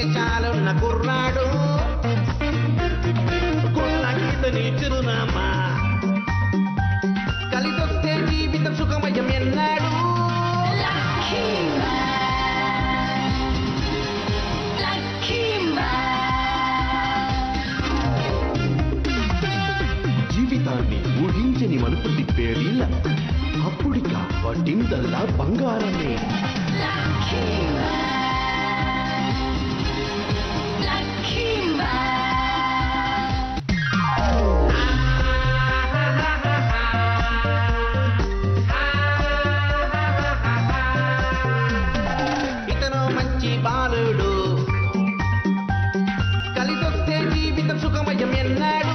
మీసాలున్న కుర్రాడు గుళ్ళకితని చిరునామా కలిసొస్తే జీవితం సుఖమయం ఎన్నాడు జీవితాన్ని ఊహించని మలుపు తిప్పేది అప్పుడిక వడ్డిందల్లా బంగారమే ఇతను మంచి బాలుడు కలిసొస్తే జీవితం సుఖమయం ఎన్నాడు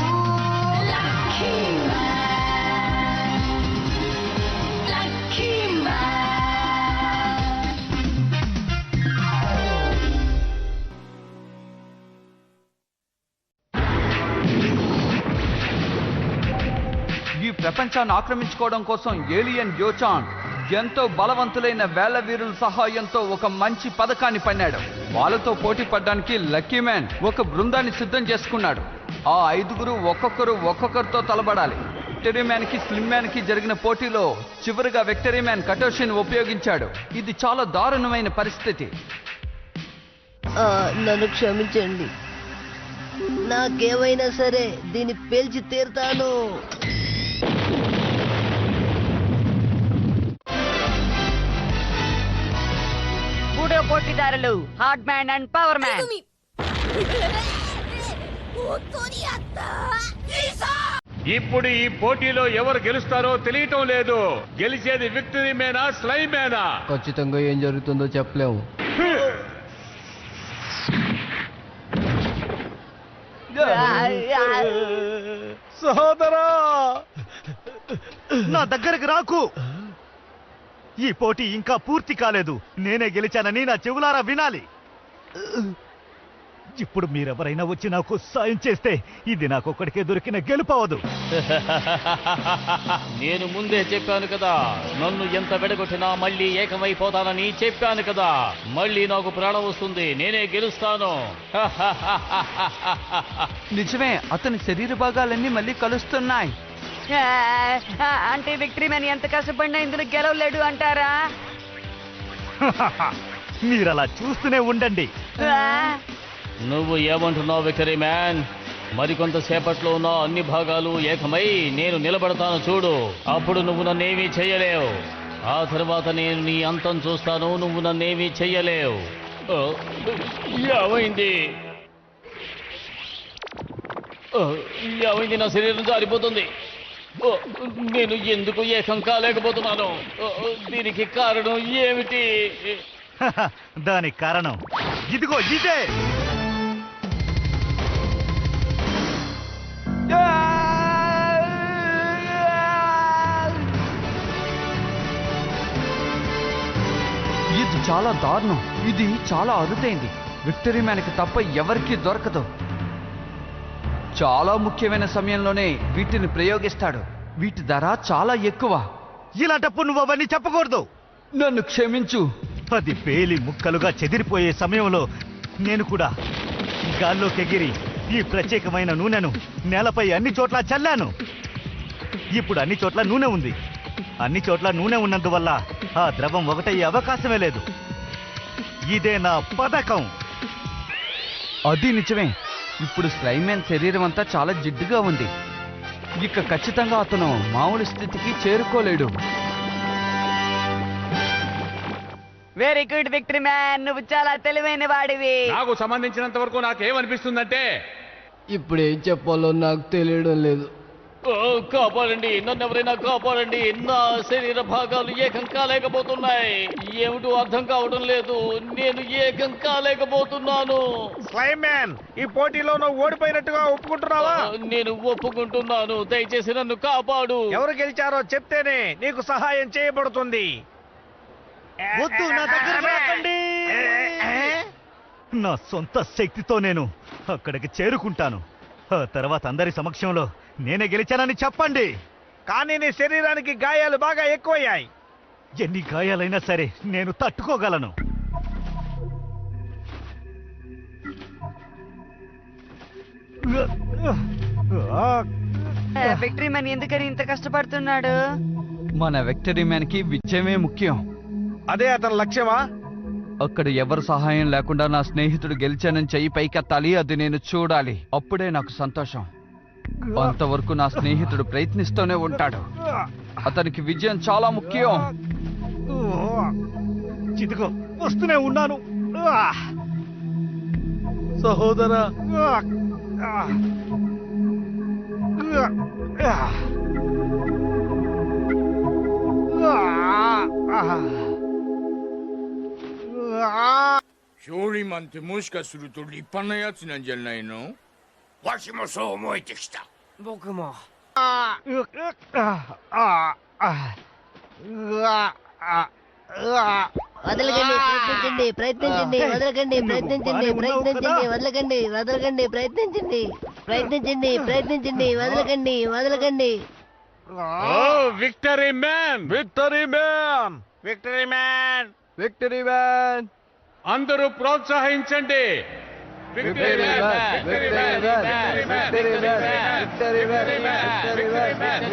ఈ ప్రపంచాన్ని ఆక్రమించుకోవడం కోసం ఏలియన్ యోచాన్ ఎంతో బలవంతులైన వేల వీరుల సహాయంతో ఒక మంచి పథకాన్ని పన్నాడు. వాళ్ళతో పోటీ పడడానికి లక్కీ మ్యాన్ ఒక బృందాన్ని సిద్ధం చేసుకున్నాడు. ఆ 5గురు ఒక్కొక్కరితో తలబడాలి. విక్టరీ మ్యాన్ కి స్లిమ్ మ్యాన్ కి జరిగిన పోటీలో చివరిగా విక్టరీ మ్యాన్ కటోషిని ఉపయోగించాడు. ఇది చాలా దారుణమైన పరిస్థితి. నన్ను క్షమించండి, నాకేమైనా సరే దీన్ని పేల్చి తీరుతాను. పోటీదారులు hard man and power man. ఇప్పుడు ఈ పోటీలో ఎవరు గెలుస్తారో తెలియటం లేదు. గెలిచేది విక్టరీ మ్యానా స్లైమ్ మ్యానా? ఖచ్చితంగా ఏం జరుగుతుందో చెప్పలేము. సహోదరా, నా దగ్గరకు రాకు. ఈ పోటీ ఇంకా పూర్తి కాలేదు. నేనే గెలిచానని నా చెవులారా వినాలి. ఇప్పుడు మీరెవరైనా వచ్చి నాకు సాయం చేస్తే ఇది నాకొక్కడికే దొరికిన గెలుపవదు. నేను ముందే చెప్పాను కదా, నన్ను ఎంత వెడగొట్టినా మళ్ళీ ఏకమైపోతానని చెప్పాను కదా. మళ్ళీ నాకు ప్రాణం వస్తుంది, నేనే గెలుస్తాను. నిజమే, అతని శరీర భాగాలన్నీ మళ్ళీ కలుస్తున్నాయి. అంటే విక్టరీ మ్యాన్ ఎంత కష్టపడినా ఇందులో గెలవలేడు అంటారా? మీరలా చూస్తూనే ఉండండి. నువ్వు ఏమంటున్నావు విక్టరీ మ్యాన్? మరికొంత సేపట్లో నా అన్ని భాగాలు ఏకమై నేను నిలబడతాను చూడు. అప్పుడు నువ్వు నన్నేమీ చెయ్యలేవు. ఆ తర్వాత నేను నీ అంతం చూస్తాను. నువ్వు నన్నేమీ చెయ్యలేవు. ఏమైంది? ఏమైంది? నా శరీరం జారిపోతుంది. నేను ఎందుకు ఏకం కాలేకపోతున్నాను? దీనికి కారణం ఏమిటి? దానికి కారణం ఇదిగో ఇదే. ఇది చాలా దారుణం. ఇది చాలా అరుదైంది. విక్టరీ మ్యాన్కి తప్ప ఎవరికీ దొరకదు. చాలా ముఖ్యమైన సమయంలోనే వీటిని ప్రయోగిస్తాడు. వీటి ధర చాలా ఎక్కువ. ఇలాంటప్పుడు నువ్వు అవన్నీ చెప్పకూడదు. నన్ను క్షమించు. అది పేలి ముక్కలుగా చెదిరిపోయే సమయంలో నేను కూడా గాల్లోకి ఎగిరి ఈ ప్రత్యేకమైన నూనెను నేలపై అన్ని చోట్ల చల్లాను. ఇప్పుడు అన్ని చోట్ల నూనె ఉంది. అన్ని చోట్ల నూనె ఉన్నందువల్ల ఆ ద్రవం ఒకటయ్యే అవకాశమే లేదు. ఇదే నా పథకం. అది నిజమే. ఇప్పుడు స్లైమ్ మ్యాన్ శరీరం అంతా చాలా జిడ్డుగా ఉంది. ఇక ఖచ్చితంగా అతను మామూలు స్థితికి చేరుకోలేడు. వెరీ గుడ్ విక్టరీ మ్యాన్, నువ్వు చాలా తెలివైన వాడివి. నాకు సంబంధించినంత వరకు నాకేమనిపిస్తుందంటే ఇప్పుడు ఏం చెప్పాలో నాకు తెలియడం లేదు. కాపాడండి, నన్ను ఎవరైనా కాపాడండి. నా శరీర భాగాలు ఏకం కాలేకపోతున్నాయి. ఏమిటో అర్థం కావడం లేదు. నేను ఏకం కాలేకపోతున్నాను. స్లైమ్ మ్యాన్, ఈ పోటీలో నువ్వు ఓడిపోయినట్టుగా ఒప్పుకుంటున్నావా? నేను ఒప్పుకుంటున్నాను. దయచేసి నన్ను కాపాడు. ఎవరు గెలిచారో చెప్తేనే నీకు సహాయం చేయబడుతుంది. వద్దు, నా దగ్గర రాకండి. నా సొంత శక్తితో నేను అక్కడికి చేరుకుంటాను. ఆ తర్వాత అందరి సమక్షంలో నేనే గెలిచానని చెప్పండి. కానీ నీ శరీరానికి గాయాలు బాగా ఎక్కువయ్యాయి. ఎన్ని గాయాలైనా సరే నేను తట్టుకోగలను. విక్టరీ మ్యాన్ ఎందుకని ఇంత కష్టపడుతున్నాడు? మన విక్టరీ మ్యాన్ కి విజయమే ముఖ్యం. అదే అతని లక్ష్యమా? అక్కడ ఎవరు సహాయం లేకుండా నా స్నేహితుడు గెలిచానని చెయ్యి పైకెత్తాలి, అది నేను చూడాలి. అప్పుడే నాకు సంతోషం. అంతవరకు నా స్నేహితుడు ప్రయత్నిస్తూనే ఉంటాడు. అతనికి విజయం చాలా ముఖ్యం. చితుకు వస్తూనే ఉన్నాను. సహోదరా,勝利マンってもしかすると立派なやつなんじゃないの？わしもそう思えてきた。僕も。వదలకండి, ప్రయత్నించండి, ప్రయత్నించండి, వదలకండి, ప్రయత్నించండి, ప్రయత్నించండి, ప్రయత్నించండి, ప్రయత్నించండి, వదలకండి, వదలకండి. Victory man, victory man, victory man, victory man, అందరూ ప్రోత్సహించండి. Victory man, victory man, victory man, victory man, victory man, victory man,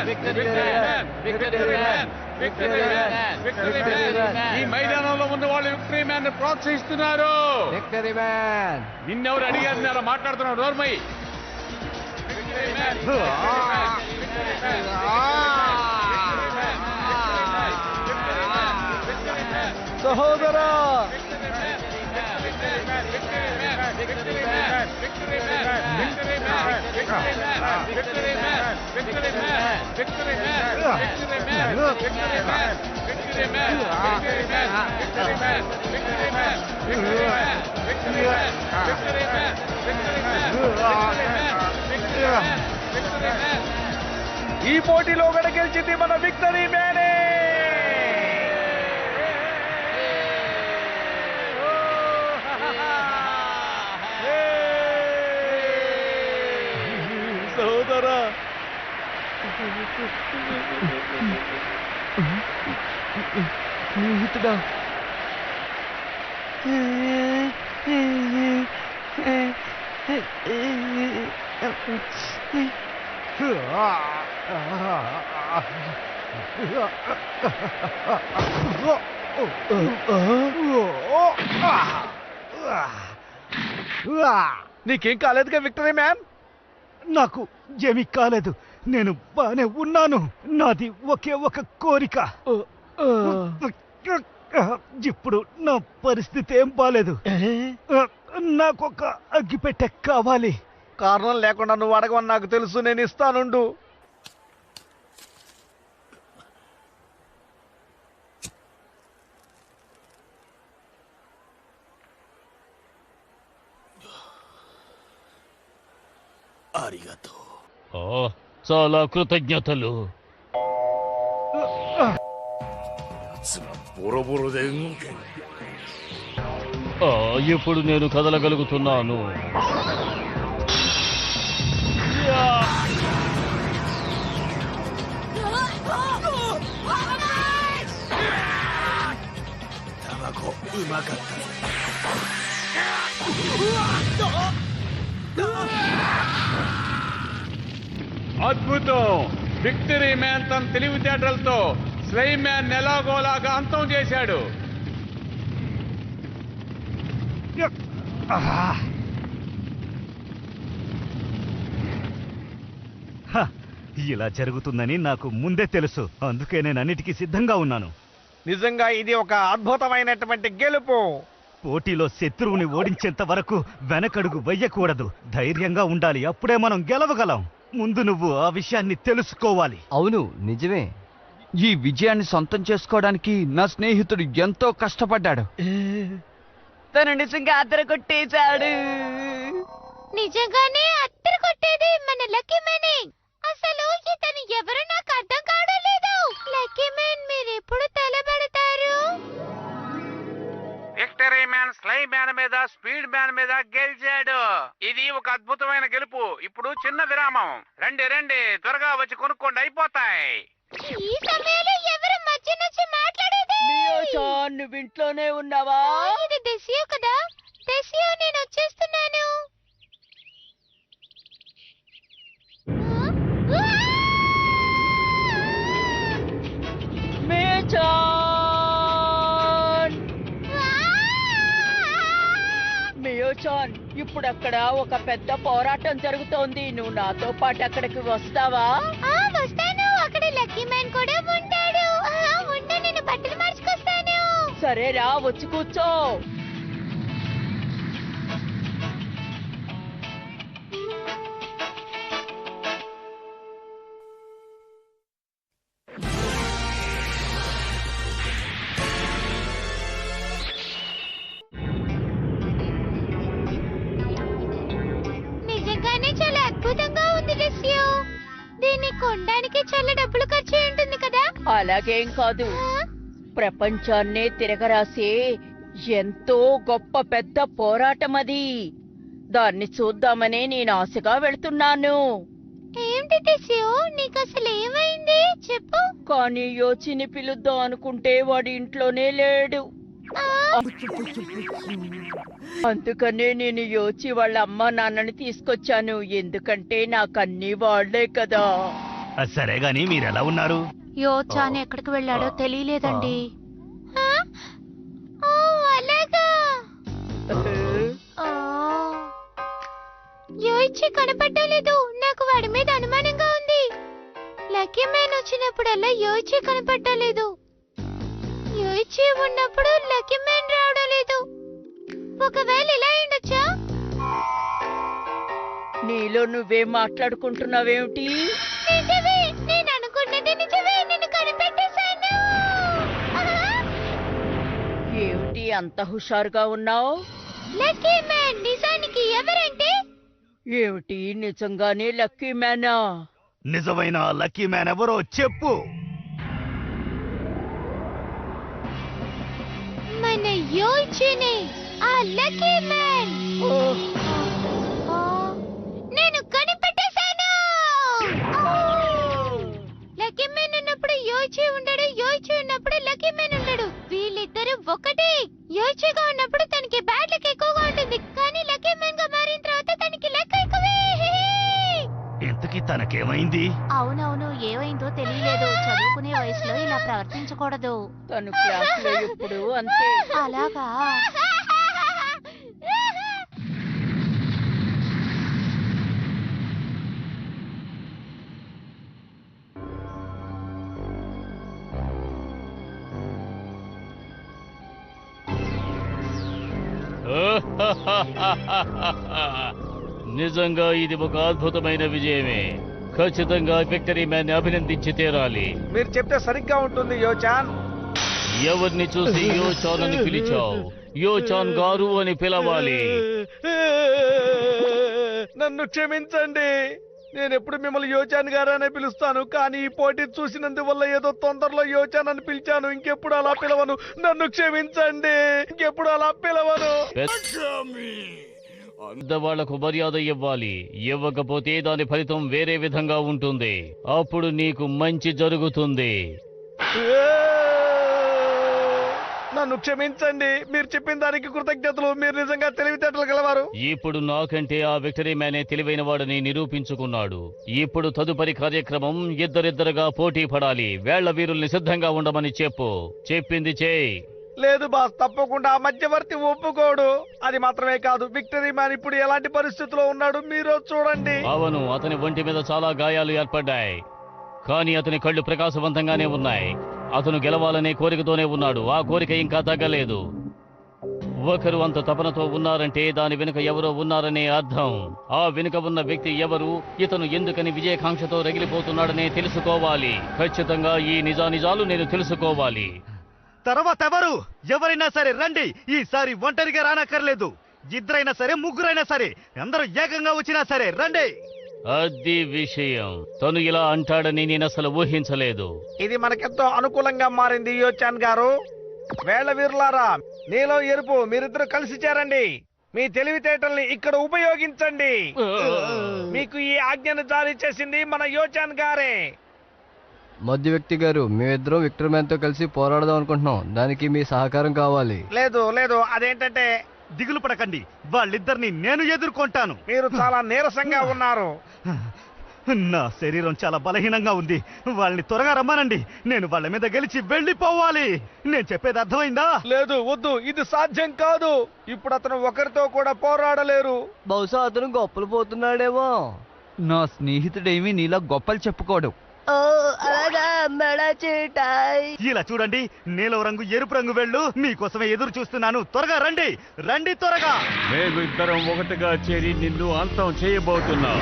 victory man, victory man, victory man, victory man. ఈ మైదానంలో ఉన్న వాళ్ళు విక్టరీ మ్యాన్ ప్రోత్సహిస్తున్నారు. Victory man. నిన్నెవరు అడిగారు మాట్లాడుతున్నారు? నోర్మై. Victory man, victory man, victory man, victory man, victory man. సహోదరా, ఈ పోటీలో గెలిచింది మన విక్టరీ మ్యానే. సహోదరా, స్నేహితుడా, నీకేం కాలేదుగా విక్టరీ మ్యాన్? నాకు ఏమీ కాలేదు. నేను బానే ఉన్నాను. నాది ఒకే ఒక కోరిక. ఇప్పుడు నా పరిస్థితి ఏం బాలేదు. నాకొక అగ్గిపెట్టె కావాలి. కారణం లేకుండా నువ్వు అడగవని నాకు తెలుసు, నేను ఇస్తానుండు. చాలా కృతజ్ఞతలు. ఇప్పుడు నేను కదలగలుగుతున్నాను. అద్భుతం! విక్టరీ మ్యాన్ తన తెలివితేటలతో స్లైమ్ మ్యాన్ ఎలాగోలాగా అంతం చేశాడు. ఇలా జరుగుతుందని నాకు ముందే తెలుసు. అందుకే నేను అన్నిటికీ సిద్ధంగా ఉన్నాను. నిజంగా ఇది ఒక అద్భుతమైనటువంటి గెలుపు. పోటీలో శత్రువుని ఓడించేంత వరకు వెనకడుగు వెయ్యకూడదు. ధైర్యంగా ఉండాలి. అప్పుడే మనం గెలవగలం. ముందు నువ్వు ఆ విషయాన్ని తెలుసుకోవాలి. అవును, నిజమే. ఈ విజయాన్ని సొంతం చేసుకోవడానికి నా స్నేహితుడు ఎంతో కష్టపడ్డాడు. తను నిజంగా అద్దర కొట్టేశాడు. నిజంగానే అద్దర కొట్టేది మన లక్కీ మ్యానే. అసలు ఇతను ఎవరు నాకు అర్థం కావడం లేదు. లక్కీ మ్యాన్, మీరెప్పుడు తలబడతారు? విక్టరీ మ్యాన్ స్లైమ్ మ్యాన్ మీద స్పీడ్ మ్యాన్ మీద గెలిచాడు. ఇది ఒక అద్భుతమైన గెలుపు. ఇప్పుడు చిన్న విరామం. రండి రండి, త్వరగా వచ్చి కొనుక్కోండి, అయిపోతాయి. ఈ సమయంలో ఎవరు మధ్య నుంచి మాట్లాడేది? నువ్వు ఇంట్లోనే ఉన్నావా? ఇది దెసియో కదా. దెసియో, నేను వచ్చేస్తున్నాను. మియోచాన్, ఇప్పుడు అక్కడ ఒక పెద్ద పోరాటం జరుగుతోంది. నువ్వు నాతో పాటు అక్కడికి వస్తావా? వస్తాను. అక్కడ లక్కీ మ్యాన్ కూడా ఉంటాడు. ఉండు, నేను బట్టలు మార్చుకొస్తాను. సరేరా, వచ్చి కూర్చో. నిజంగానే చాలా అద్భుతంగా ఉంది డెస్యో. దీన్ని కొనడానికి చాలా డబ్బులు ఖర్చు అయి ఉంటుంది కదా? అలాగేం కాదు, ప్రపంచాన్నే తిరగరాసే ఎంతో గొప్ప పెద్ద పోరాటం అది. దాన్ని చూద్దామనే నేను ఆశగా వెళ్తున్నాను. ఏంటి డెస్యో, నీకు అసలు ఏమైంది చెప్పు. కానీ యోచిని పిలుద్దాం అనుకుంటే వాడి ఇంట్లోనే లేడు. అందుకనే నేను యోచి వాళ్ళ అమ్మ నాన్నని తీసుకొచ్చాను. ఎందుకంటే నాకన్నీ వాళ్లే కదా. సరే గాని మీరెలా ఉన్నారు? యోచాన్ ఎక్కడికి వెళ్ళాడో తెలియలేదండి. అలాగా. యోయిచి కనపడలేదు. నాకు వాడి మీద అనుమానంగా ఉంది. లక్కీ మ్యాన్ వచ్చినప్పుడల్లా యోయిచి కనపడలేదు. యోయిచి ఉన్నప్పుడు లక్కీ మ్యాన్ రావడం లేదు. ఒకవేళ ఇలా అయిండొచ్చా? నీలో నువ్వే మాట్లాడుకుంటున్నావేమిటి? నిజమే, నేను అనుకున్నది నిజమే. నేను కనిపెట్టేశాను. ఏమిటి అంత హుషారుగా ఉన్నావు? లక్కీ మ్యాన్ నిజానికి ఎవరంటే? ఏమిటి, నిజంగానే లక్కీ మ్యానా? నిజమైన లక్కీ మ్యాన్ ఎవరో చెప్పు. మన యోయిచిని, ఆ లక్కీ మ్యాన్. నేను కనిపెట్టేశాను. లక్కీ మ్యాన్ ఉన్నప్పుడు యోయిచి ఉండడు, యోయిచి ఉన్నప్పుడు లక్కీ మ్యాన్ ఉండడు. వీళ్ళిద్దరూ ఒకటే. యోయిచిగా ఉన్నప్పుడు తనకి బ్యాడ్ లక్ ఎక్కువగా ఉంటుంది, కానీ లక్కీ మ్యాన్ గా మారిన తర్వాత తనకి లక్ ఎక్కువే. ఇంతకీ తనకేమైంది? అవునవును, ఏమైందో తెలియలేదు. చదువుకునే వయసులో ఇలా ప్రవర్తించకూడదు. తను క్లాస్ లో ఇప్పుడు అంతే. అలాగా. నిజంగా ఇది ఒక అద్భుతమైన విజయమే. ఖచ్చితంగా విక్టరీ మ్యాన్ అభినందించి తీరాలి. మీరు చెప్తే సరిగ్గా ఉంటుంది యోచాన్. ఎవరిని చూసి యోచాన్ అని పిలిచావు? యోచాన్ గారు అని పిలవాలి. నన్ను క్షమించండి. నేను ఎప్పుడు మిమ్మల్ని యోచాన్ గారనే పిలుస్తాను, కానీ ఈ పోటీ చూసినందువల్ల ఏదో తొందరలో యోచాన్ అని పిలిచాను. ఇంకెప్పుడు అలా పిలవను. నన్ను క్షమించండి. ఇంకెప్పుడు అలా పిలవను. పెద్దవాళ్లకు మర్యాద ఇవ్వాలి. ఇవ్వకపోతే దాని ఫలితం వేరే విధంగా ఉంటుంది. అప్పుడు నీకు మంచి జరుగుతుంది. నన్ను క్షమించండి. మీరు చెప్పిన దానికి కృతజ్ఞతలు. మీరు నిజంగా తెలివితేటలు గలవారు. ఇప్పుడు నాకంటే ఆ విక్టరీ మ్యానే తెలివైన వాడని నిరూపించుకున్నాడు. ఇప్పుడు తదుపరి కార్యక్రమం ఇద్దరిద్దరుగా పోటీ పడాలి. వేళ్ల వీరుల్ని సిద్ధంగా ఉండమని చెప్పు. చెప్పింది చేయి. లేదు బాస్, తప్పకుండా ఆ మధ్యవర్తి ఒప్పుకోడు. అది మాత్రమే కాదు, విక్టరీ మ్యాన్ ఇప్పుడు ఎలాంటి పరిస్థితిలో ఉన్నాడు మీరో చూడండి. అవును, అతని ఒంటి మీద చాలా గాయాలు ఏర్పడ్డాయి, కానీ అతని కళ్ళు ప్రకాశవంతంగానే ఉన్నాయి. అతను గెలవాలనే కోరికతోనే ఉన్నాడు. ఆ కోరిక ఇంకా తగ్గలేదు. ఒకరు అంత తపనతో ఉన్నారంటే దాని వెనుక ఎవరో ఉన్నారనే అర్థం. ఆ వెనుక ఉన్న వ్యక్తి ఎవరు, ఇతను ఎందుకని విజయకాంక్షతో రగిలిపోతున్నాడనే తెలుసుకోవాలి. ఖచ్చితంగా ఈ నిజానిజాలు నేను తెలుసుకోవాలి. తర్వాత ఎవరైనా సరే రండి. ఈసారి ఒంటరిగా రానక్కర్లేదు. ఇద్దరైనా సరే, ముగ్గురైనా సరే, అందరూ ఏకంగా వచ్చినా సరే రండి. అది విషయం. తను ఇలా అంటాడని నేను అసలు ఊహించలేదు. ఇది మనకెంతో అనుకూలంగా మారింది యోచాన్ గారు. వేళ్ల వీరులారా, నీలో ఎరుపు, మీరిద్దరు కలిసి చేరండి. మీ తెలివితేటల్ని ఇక్కడ ఉపయోగించండి. మీకు ఈ ఆజ్ఞను జారీ చేసింది మన యోచాన్ గారే. మధ్య వ్యక్తి గారు, మేమిద్దరం విక్టర్ మ్యాన్ తో కలిసి పోరాడదాం అనుకుంటున్నాం. దానికి మీ సహకారం కావాలి. లేదు లేదు, అదేంటంటే దిగులు పడకండి, వాళ్ళిద్దరిని నేను ఎదుర్కొంటాను. మీరు చాలా నీరసంగా ఉన్నారు. నా శరీరం చాలా బలహీనంగా ఉంది. వాళ్ళని త్వరగా రమ్మనండి. నేను వాళ్ళ మీద గెలిచి వెళ్ళిపోవాలి. నేను చెప్పేది అర్థమైందా? లేదు, వద్దు, ఇది సాధ్యం కాదు. ఇప్పుడు అతను ఒకరితో కూడా పోరాడలేరు. బహుశా అతను గొప్పలు పోతున్నాడేమో. నా స్నేహితుడేమీ నీలా గొప్పలు చెప్పుకోడు. ఓ అలాగా మెడా చీటాయ్. ఇలా చూడండి, నీలం రంగు ఎరుపు రంగు వెళ్ళు మీకోసమే ఎదురు చూస్తున్నాను. త్వరగా రండి, రండి త్వరగా. మేమిద్దరం ఒకటిగా చేరి నిన్ను అంతం చేయబోతున్నాం.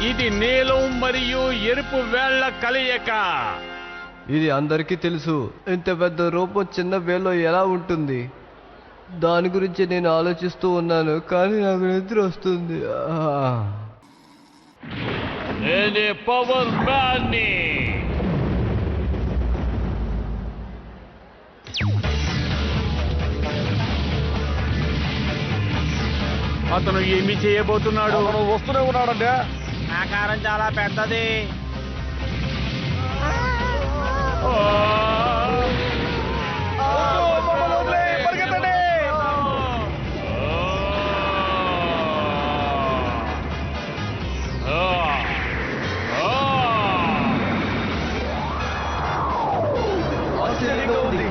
ఇది నీలం మరియు ఎరుపు వేళ్ల కలయిక. ఇది అందరికీ తెలుసు. ఇంత పెద్ద రూపం చిన్న వేలో ఎలా ఉంటుంది? దాని గురించి నేను ఆలోచిస్తూ ఉన్నాను, కానీ నాకు నిద్ర వస్తుంది. నేనే పవర్ మ్యాన్ ని. అతను ఏమి చేయబోతున్నాడు? అతను వస్తూనే ఉన్నాడంటే ఆకారం చాలా పెద్దది. పరిగెత్తండి. ఆశ్చర్యంగా ఉంది.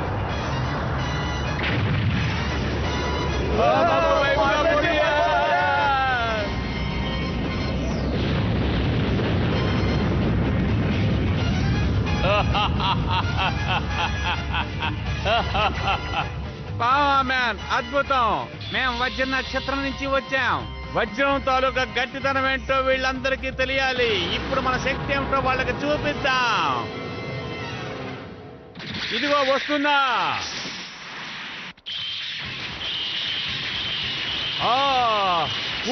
పవర్ మ్యాన్ అద్భుతం. మేము వజ్ర నక్షత్రం నుంచి వచ్చాం. వజ్రం తాలూకా గట్టితనం ఏంటో వీళ్ళందరికీ తెలియాలి. ఇప్పుడు మన శక్తి ఏమిటో వాళ్ళకి చూపిద్దాం. ఇదిగో వస్తున్నా.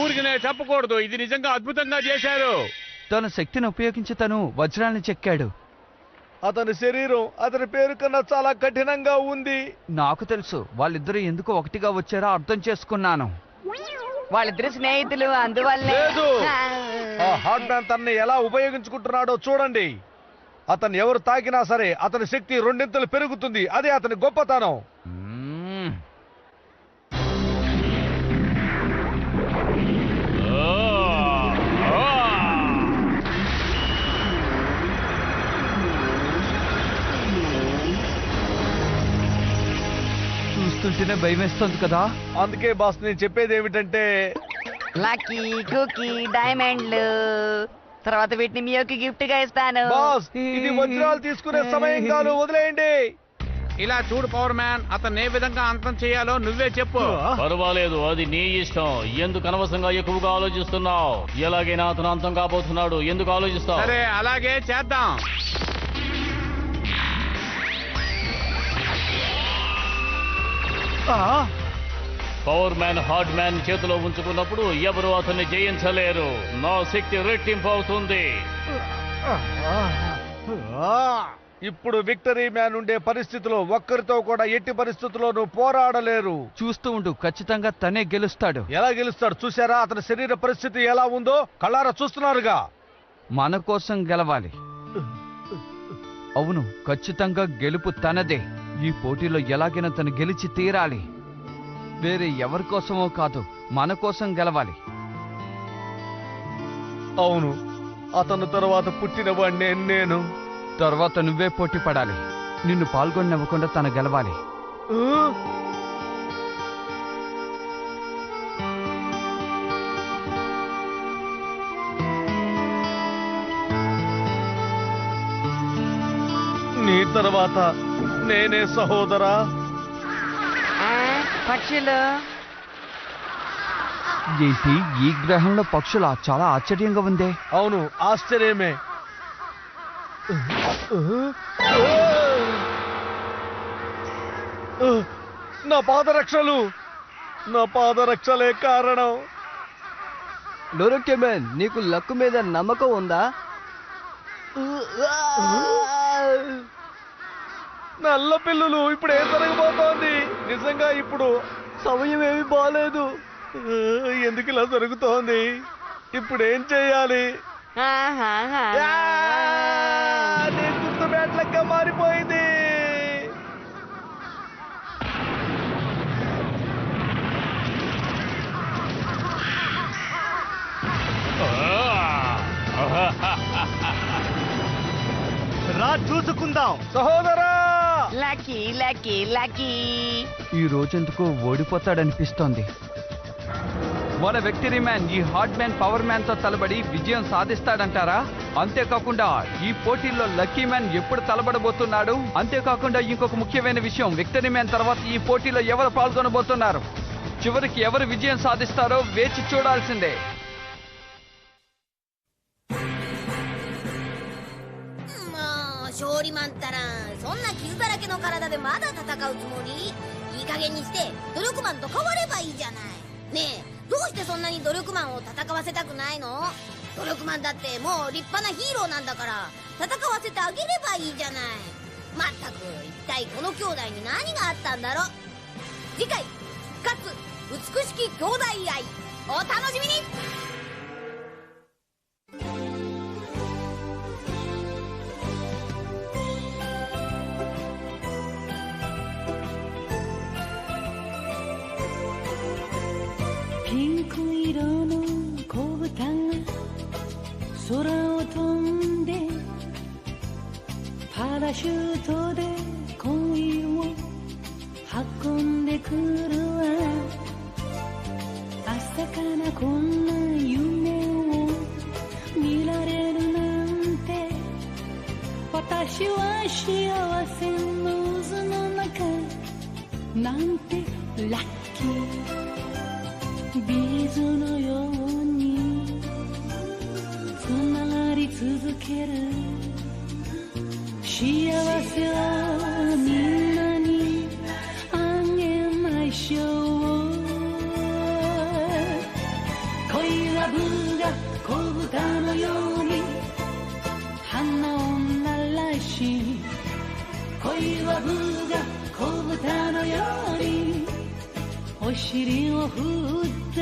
ఊరికి నేను చెప్పకూడదు, ఇది నిజంగా అద్భుతంగా చేశారు. తన శక్తిని ఉపయోగించి తను వజ్రాన్ని చెక్కాడు. అతని శరీరం అతని పేరు కన్నా చాలా కఠినంగా ఉంది. నాకు తెలుసు. వాళ్ళిద్దరూ ఎందుకు ఒకటిగా వచ్చారో అర్థం చేసుకున్నాను. వాళ్ళిద్దరు స్నేహితులు, అందువల్లే. లేదు, ఆ హార్ట్ మ్యాన్ తనని ఎలా ఉపయోగించుకుంటున్నాడో చూడండి. అతను ఎవరు తాకినా సరే అతని శక్తి రెండింతలు పెరుగుతుంది. అదే అతని గొప్పతనం. చూస్తుంటేనే భయం వేస్తుంది కదా. అందుకే బాస్ నేను చెప్పేది ఏమిటంటే, లక్కీ కుకీ డైమండ్లు, తర్వాత వీటిని మీకు గిఫ్ట్ గా ఇస్తాను. బాస్ ఇది వజ్రాలు తీసుకునే సమయం కాదు, వదిలేయండి. ఇలా చూడు పవర్ మ్యాన్, అతను ఏ విధంగా అంతం చేయాలో నువ్వే చెప్పు. పర్వాలేదు, అది నీ ఇష్టం. ఎందుకు అనవసరంగా ఎక్కువగా ఆలోచిస్తున్నావు? ఎలాగైనా అతను అంతం కాబోతున్నాడు, ఎందుకు ఆలోచిస్తావు? సరే అలాగే చేద్దాం. పవర్ మ్యాన్ హార్ట్ మ్యాన్ చేతిలో ఉంచుకున్నప్పుడు ఎవరు అతన్ని జయించలేరు. నా శక్తి రెట్టింపు అవుతుంది. ఇప్పుడు విక్టరీ మ్యాన్ ఉండే పరిస్థితిలో ఒక్కరితో కూడా ఎట్టి పరిస్థితుల్లోనూ పోరాడలేరు. చూస్తూ ఉండు, ఖచ్చితంగా తనే గెలుస్తాడు. ఎలా గెలుస్తాడు చూసారా? అతని శరీర పరిస్థితి ఎలా ఉందో కళ్ళారా చూస్తున్నారుగా. మన కోసం గెలవాలి. అవును, ఖచ్చితంగా గెలుపు తనదే. ఈ పోటీలో ఎలాగైనా తను గెలిచి తీరాలి. వేరే ఎవరి కోసమో కాదు, మన కోసం గెలవాలి. అవును, అతను తర్వాత పుట్టినవాడినే నేను. తర్వాత నువ్వే పోటీ పడాలి. నిన్ను పాల్గొననివ్వకుండా తను గెలవాలి. నీ తర్వాత నేనే సహోదరా. పక్షులు ఏంటి ఈ గ్రహంలో పక్షులా? చాలా ఆశ్చర్యంగా ఉందే. అవును, ఆశ్చర్యమే. నా పాదరక్షలు, నా పాదరక్షలే కారణం. డోరకెమెన్, నీకు లక్కు మీద నమ్మకం ఉందా? నల్ల పిల్లులు, ఇప్పుడు ఏం జరగబోతోంది? నిజంగా ఇప్పుడు సమయం ఏమి బాలేదు. ఎందుకు ఇలా జరుగుతోంది? ఇప్పుడు ఏం చేయాలి? నేను గుర్తు బ్యాట్లెక్క మారిపోయింది. రా చూసుకుందాం సహోదరా. Lucky lucky lucky. ఈ రోజెందుకో ఓడిపోతాడనిపిస్తోంది. మన విక్టరీ మ్యాన్ ఈ హార్డ్ మ్యాన్ పవర్ మ్యాన్ తో తలబడి విజయం సాధిస్తాడంటారా? అంతేకాకుండా ఈ పోటీల్లో లక్కీ మ్యాన్ ఎప్పుడు తలబడబోతున్నాడు? అంతేకాకుండా ఇంకొక ముఖ్యమైన విషయం, విక్టరీ మ్యాన్ తర్వాత ఈ పోటీలో ఎవరు పాల్గొనబోతున్నారు? చివరికి ఎవరు విజయం సాధిస్తారో వేచి చూడాల్సిందే.勝利マンったらそんな傷だらけの体でまだ戦うつもり？いい加減にして努力マンと変わればいいじゃない。ねえ、どうしてそんなに努力マンを戦わせたくないの？努力マンだってもう立派なヒーローなんだから戦わせてあげればいいじゃない。まったく一体この兄弟に何があったんだろう。次回かつ美しき兄弟愛お楽しみに。ピンク色の子豚が空を飛んでパラシュートで恋を運んでくるわ。朝からこんな夢を見られるなんて、私は幸せの渦の中なんてラッキー。ビーズのようにつながり続ける幸せをみんなにあげましょう。恋はブが子豚のように花を鳴らし、恋はブが子豚のようにお尻を振って